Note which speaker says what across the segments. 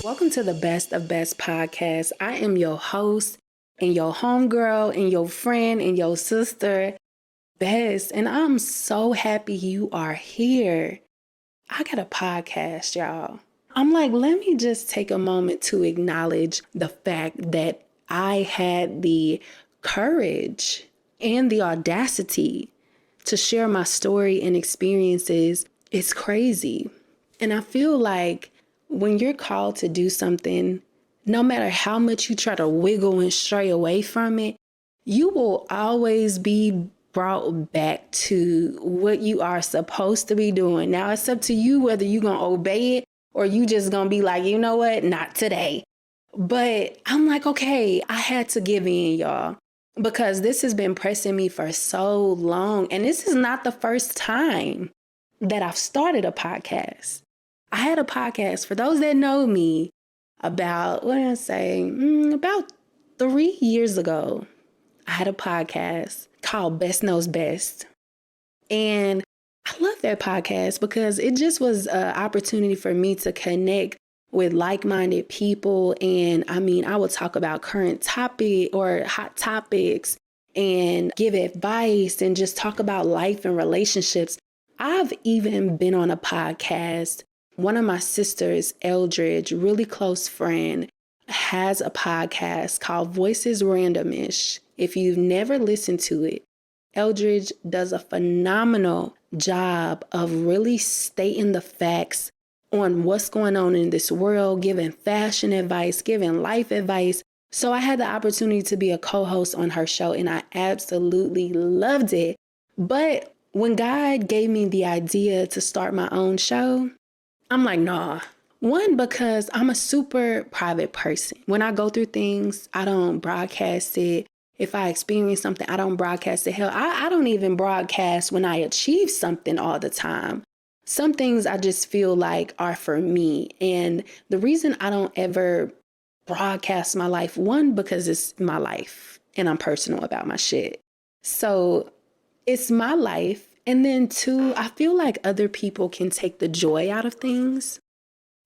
Speaker 1: Welcome to the Best of Best podcast. I am your host and your homegirl and your friend and your sister, Best. And I'm so happy you are here. I got a podcast, y'all. I'm like, let me just take a moment to acknowledge the fact that I had the courage and the audacity to share my story and experiences. It's crazy. And I feel like when you're called to do something, no matter how much you try to wiggle and stray away from it, you will always be brought back to what you are supposed to be doing. Now, it's up to you whether you're going to obey it or you just going to be like, you know what, not today. But I'm like, okay, I had to give in, y'all, because this has been pressing me for so long. And this is not the first time that I've started a podcast. I had a podcast, for those that know me, about 3 years ago. I had a podcast called Best Knows Best. And I love that podcast because it just was an opportunity for me to connect with like-minded people. And I would talk about current topic or hot topics and give advice and just talk about life and relationships. I've even been on a podcast. One of my sisters, Eldridge, really close friend, has a podcast called Voices Randomish. If you've never listened to it, Eldridge does a phenomenal job of really stating the facts on what's going on in this world, giving fashion advice, giving life advice. So I had the opportunity to be a co-host on her show, and I absolutely loved it. But when God gave me the idea to start my own show, I'm like, nah. One, because I'm a super private person. When I go through things, I don't broadcast it. If I experience something, I don't broadcast it. Hell, I don't even broadcast when I achieve something all the time. Some things I just feel like are for me. And the reason I don't ever broadcast my life, one, because it's my life and I'm personal about my shit. So it's my life. And then two, I feel like other people can take the joy out of things.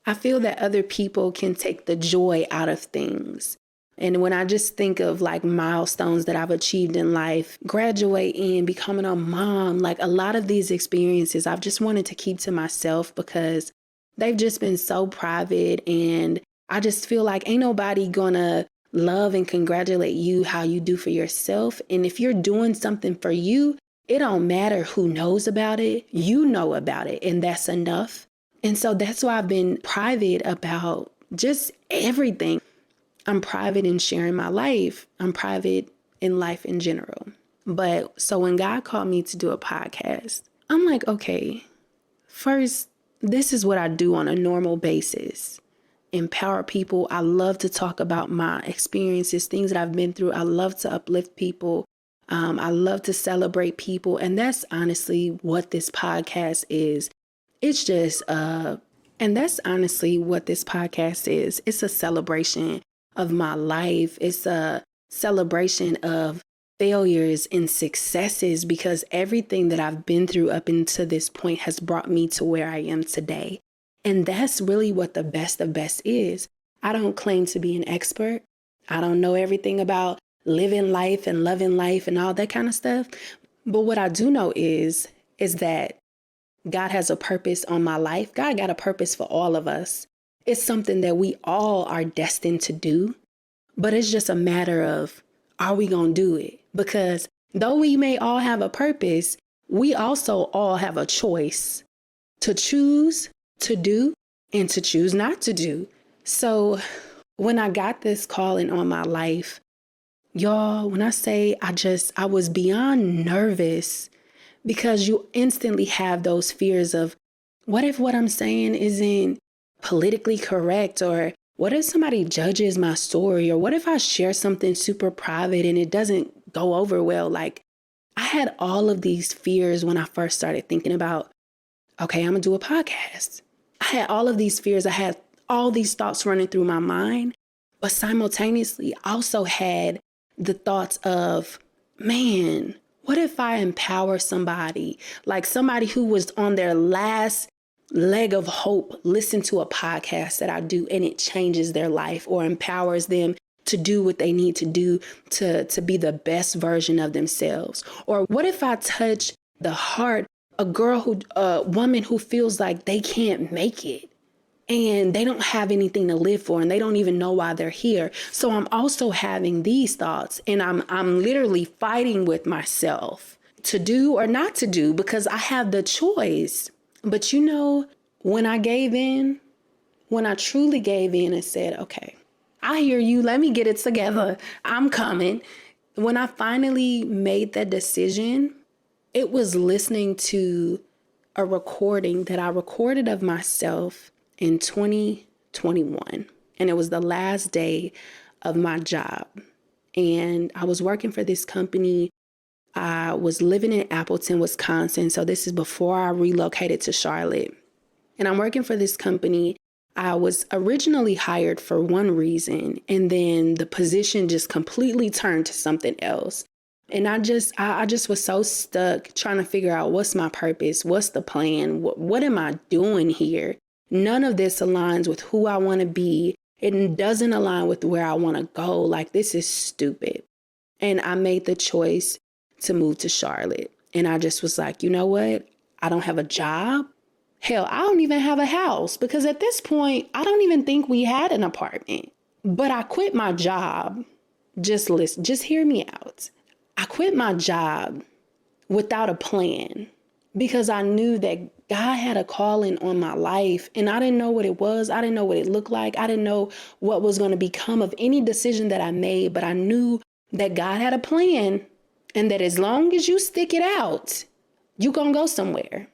Speaker 1: I feel that other people can take the joy out of things. And when I just think of like milestones that I've achieved in life, graduating, becoming a mom, like a lot of these experiences, I've just wanted to keep to myself because they've just been so private. And I just feel like ain't nobody gonna love and congratulate you how you do for yourself. And if you're doing something for you, it don't matter who knows about it. You know about it, and that's enough. And so that's why I've been private about just everything. I'm private in sharing my life. I'm private in life in general. But so when God called me to do a podcast, I'm like, okay, first, this is what I do on a normal basis. Empower people. I love to talk about my experiences, things that I've been through. I love to uplift people. I love to celebrate people. And that's honestly what this podcast is. It's just, and that's honestly what this podcast is. It's a celebration of my life. It's a celebration of failures and successes because everything that I've been through up until this point has brought me to where I am today. And that's really what the best of best is. I don't claim to be an expert. I don't know everything about living life and loving life and all that kind of stuff. But what I do know is that God has a purpose on my life. God got a purpose for all of us. It's something that we all are destined to do. But it's just a matter of, are we going to do it? Because though we may all have a purpose, we also all have a choice to choose to do and to choose not to do. So when I got this calling on my life, y'all, when I say I was beyond nervous because you instantly have those fears of what if what I'm saying isn't politically correct, or what if somebody judges my story, or what if I share something super private and it doesn't go over well? Like I had all of these fears when I first started thinking about, okay, I'm gonna do a podcast. I had all of these fears. I had all these thoughts running through my mind, but simultaneously also had the thoughts of, man, what if I empower somebody, like somebody who was on their last leg of hope, listen to a podcast that I do and it changes their life or empowers them to do what they need to do to be the best version of themselves? Or what if I touch the heart, a woman who feels like they can't make it and they don't have anything to live for and they don't even know why they're here. So I'm also having these thoughts and I'm literally fighting with myself to do or not to do because I have the choice. But when I gave in, when I truly gave in and said, okay, I hear you. Let me get it together. I'm coming. When I finally made that decision, it was listening to a recording that I recorded of myself in 2021. And it was the last day of my job. And I was working for this company. I was living in Appleton, Wisconsin. So this is before I relocated to Charlotte. And I'm working for this company. I was originally hired for one reason, and then the position just completely turned to something else. And I just was so stuck trying to figure out what's my purpose, what's the plan, what am I doing here? None of this aligns with who I want to be. It doesn't align with where I want to go. Like, this is stupid. And I made the choice to move to Charlotte. And I just was like, you know what? I don't have a job. Hell, I don't even have a house because at this point, I don't even think we had an apartment. But I quit my job. Just listen, just hear me out. I quit my job without a plan because I knew that God had a calling on my life and I didn't know what it was. I didn't know what it looked like. I didn't know what was going to become of any decision that I made, but I knew that God had a plan and that as long as you stick it out, you're going to go somewhere.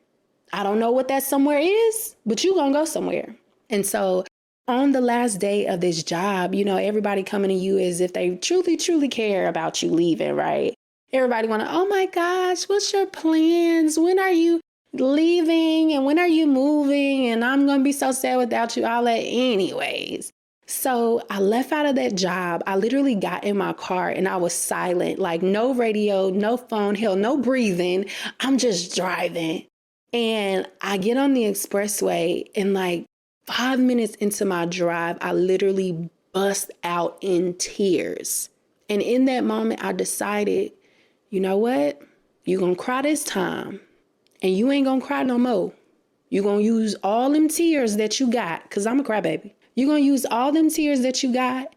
Speaker 1: I don't know what that somewhere is, but you're going to go somewhere. And so on the last day of this job, everybody coming to you as if they truly, truly care about you leaving, right? Everybody want to, oh my gosh, what's your plans? When are you leaving? And when are you moving? And I'm going to be so sad without you. All that anyways. So I left out of that job. I literally got in my car and I was silent, like no radio, no phone, hell, no breathing. I'm just driving. And I get on the expressway and like 5 minutes into my drive, I literally bust out in tears. And in that moment, I decided, you know what? You're going to cry this time and you ain't going to cry no more. You're going to use all them tears that you got, because I'm a crybaby. You're going to use all them tears that you got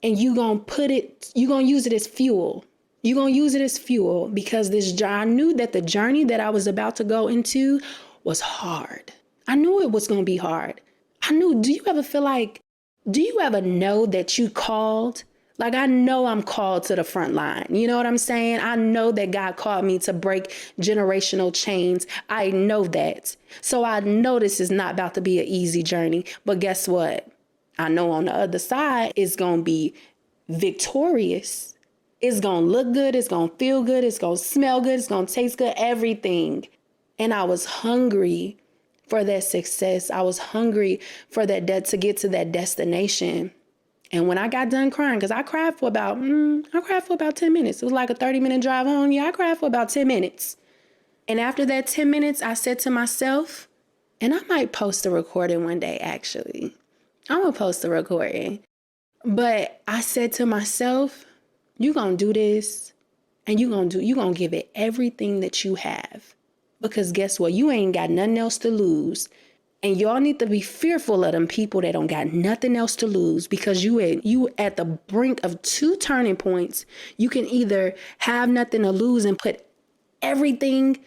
Speaker 1: and you're going to use it as fuel. You're going to use it as fuel because I knew that the journey that I was about to go into was hard. I knew it was going to be hard. Do you ever know that you called? Like, I know I'm called to the front line. You know what I'm saying? I know that God called me to break generational chains. I know that. So I know this is not about to be an easy journey. But guess what? I know on the other side, it's going to be victorious. It's going to look good. It's going to feel good. It's going to smell good. It's going to taste good. Everything. And I was hungry for that success. I was hungry for that to get to that destination. And when I got done crying, because I cried for about 10 minutes. It was like a 30-minute drive home. Yeah, I cried for about 10 minutes. And after that 10 minutes, I said to myself, and I might post a recording one day, actually. I'm going to post a recording. But I said to myself, you're going to do this and you're going to give it everything that you have. Because guess what? You ain't got nothing else to lose. And y'all need to be fearful of them people that don't got nothing else to lose, because you at the brink of two turning points. You can either have nothing to lose and put everything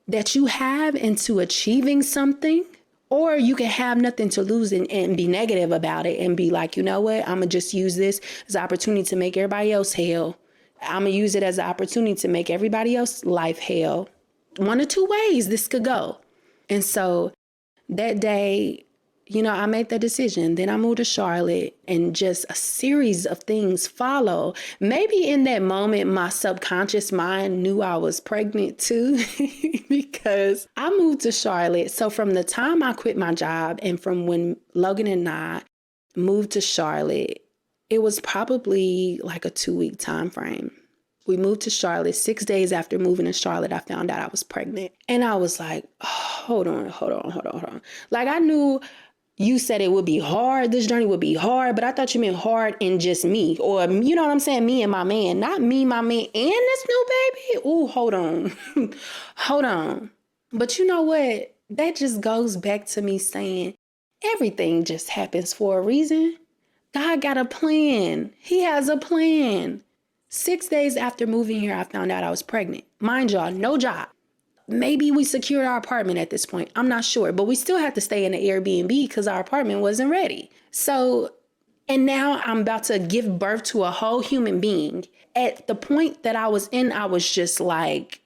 Speaker 1: that you have into achieving something, or you can have nothing to lose and be negative about it and be like, you know what? I'm going to just use this as an opportunity to make everybody else hell. I'm going to use it as an opportunity to make everybody else's life hell. One or two ways this could go. And so that day, I made that decision. Then I moved to Charlotte and just a series of things follow. Maybe in that moment, my subconscious mind knew I was pregnant too, because I moved to Charlotte. So from the time I quit my job and from when Logan and I moved to Charlotte, it was probably like a 2-week time frame. We moved to Charlotte. 6 days after moving to Charlotte, I found out I was pregnant. And I was like, oh, hold on. Like, I knew you said it would be hard. This journey would be hard, but I thought you meant hard in just me, or you know what I'm saying? Me and my man, not me, my man, and this new baby. Ooh, hold on. Hold on. But you know what? That just goes back to me saying everything just happens for a reason. God got a plan. He has a plan. 6 days after moving here, I found out I was pregnant. Mind y'all, no job. Maybe we secured our apartment at this point. I'm not sure, but we still had to stay in the Airbnb because our apartment wasn't ready. So, and now I'm about to give birth to a whole human being. At the point that I was in, I was just like,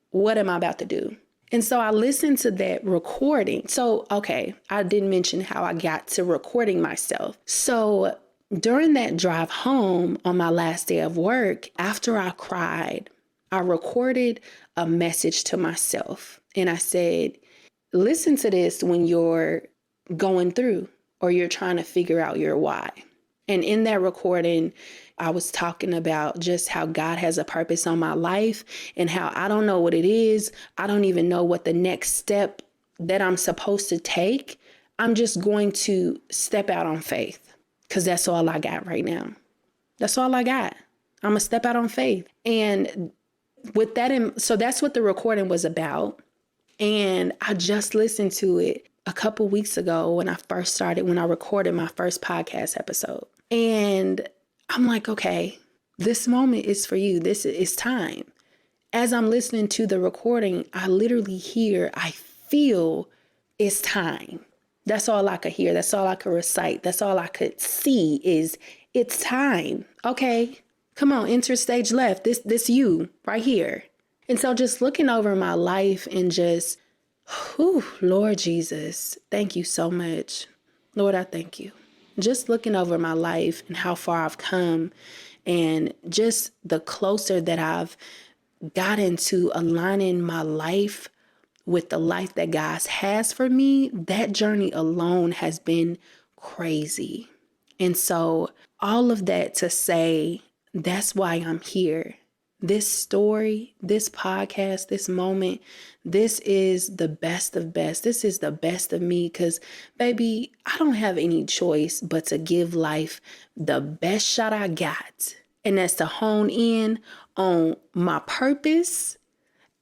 Speaker 1: what am I about to do? And so I listened to that recording. So, okay, I didn't mention how I got to recording myself. So during that drive home on my last day of work, after I cried, I recorded a message to myself. And I said, listen to this when you're going through or you're trying to figure out your why. And in that recording, I was talking about just how God has a purpose on my life and how I don't know what it is. I don't even know what the next step that I'm supposed to take. I'm just going to step out on faith because that's all I got right now. That's all I got. I'm going to step out on faith. And with that, so that's what the recording was about. And I just listened to it a couple weeks ago when I recorded my first podcast episode. And I'm like, okay, this moment is for you. This is time. As I'm listening to the recording, I literally I feel it's time. That's all I could hear. That's all I could recite. That's all I could see is it's time. Okay, come on, enter stage left. This you right here. And so just looking over my life and just, Lord Jesus, thank you so much. Lord, I thank you. Just looking over my life and how far I've come and just the closer that I've gotten to aligning my life with the life that God has for me, that journey alone has been crazy. And so all of that to say, that's why I'm here. This story, this podcast, this moment, this is the best of best. This is the best of me because, baby, I don't have any choice but to give life the best shot I got. And that's to hone in on my purpose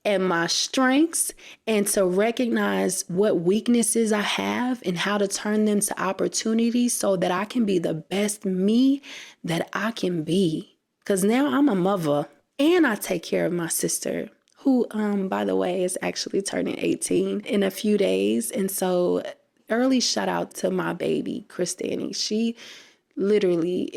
Speaker 1: and my strengths and to recognize what weaknesses I have and how to turn them to opportunities so that I can be the best me that I can be. Because now I'm a mother. And I take care of my sister, who, by the way, is actually turning 18 in a few days. And so early shout out to my baby, Christine. She literally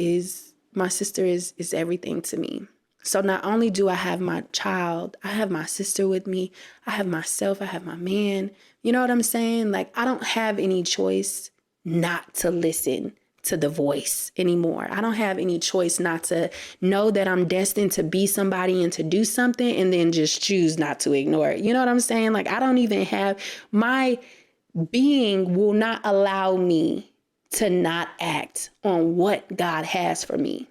Speaker 1: my sister is everything to me. So not only do I have my child, I have my sister with me. I have myself. I have my man. You know what I'm saying? Like, I don't have any choice not to listen to the voice anymore. I don't have any choice not to know that I'm destined to be somebody and to do something and then just choose not to ignore it. You know what I'm saying? Like, I don't even have, my being will not allow me to not act on what God has for me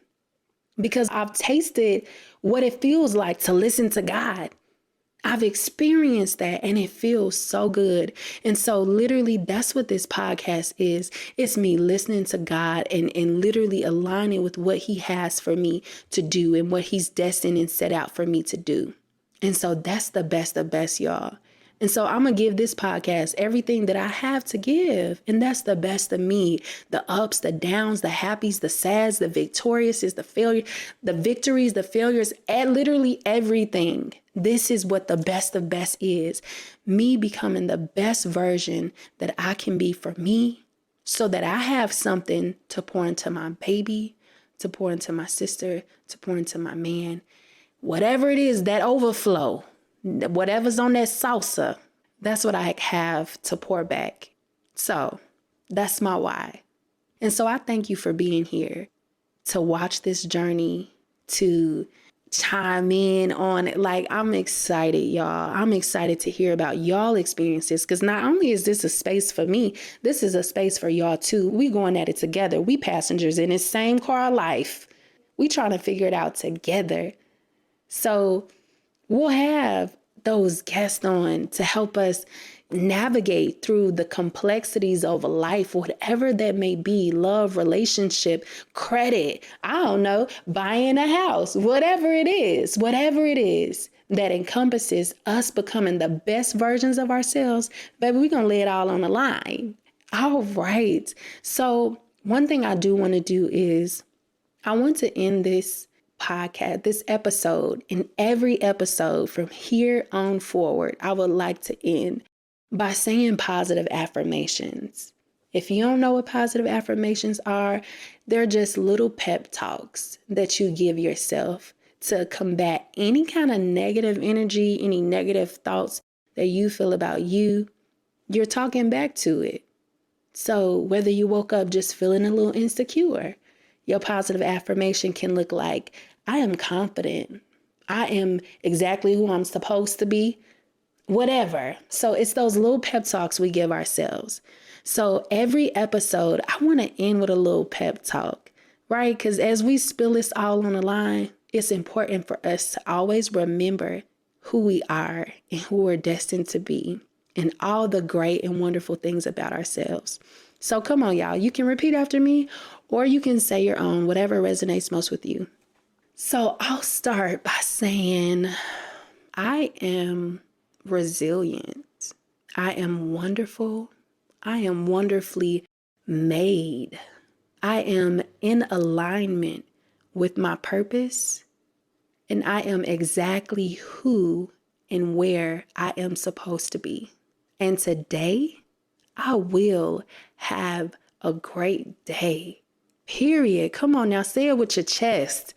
Speaker 1: because I've tasted what it feels like to listen to God. I've experienced that and it feels so good. And so literally that's what this podcast is. It's me listening to God and literally aligning with what he has for me to do and what he's destined and set out for me to do. And so that's the best of best, y'all. And so I'm going to give this podcast everything that I have to give. And that's the best of me. The ups, the downs, the happies, the sads, the victoriouses, the failure, the victories, the failures, and literally everything. This is what the best of best is. Me becoming the best version that I can be for me so that I have something to pour into my baby, to pour into my sister, to pour into my man. Whatever it is, that overflow, whatever's on that salsa, that's what I have to pour back. So that's my why. And so I thank you for being here to watch this journey, to chime in on it. Like, I'm excited, y'all. I'm excited to hear about y'all experiences, because not only is this a space for me, this is a space for y'all too. We going at it together. We passengers in this same car of life. We trying to figure it out together. So we'll have those guests on to help us navigate through the complexities of life, whatever that may be, love, relationship, credit, I don't know, buying a house, whatever it is that encompasses us becoming the best versions of ourselves, baby, we're going to lay it all on the line. All right. So one thing I do want to do is I want to end this podcast, this episode, in every episode from here on forward, I would like to end by saying positive affirmations. If you don't know what positive affirmations are, they're just little pep talks that you give yourself to combat any kind of negative energy, any negative thoughts that you feel about you. You're talking back to it. So whether you woke up just feeling a little insecure, your positive affirmation can look like, I am confident. I am exactly who I'm supposed to be. Whatever. So it's those little pep talks we give ourselves. So every episode, I want to end with a little pep talk, right? Because as we spill this all on the line, it's important for us to always remember who we are and who we're destined to be and all the great and wonderful things about ourselves. So come on, y'all. You can repeat after me, or you can say your own, whatever resonates most with you. So I'll start by saying, I am resilient. I am wonderful. I am wonderfully made. I am in alignment with my purpose, and I am exactly who and where I am supposed to be. And today, I will have a great day. Period. Come on now, say it with your chest.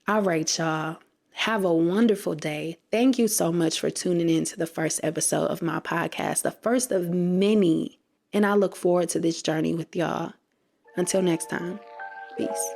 Speaker 1: All right, y'all. Have a wonderful day. Thank you so much for tuning in to the first episode of my podcast, the first of many. And I look forward to this journey with y'all. Until next time, peace.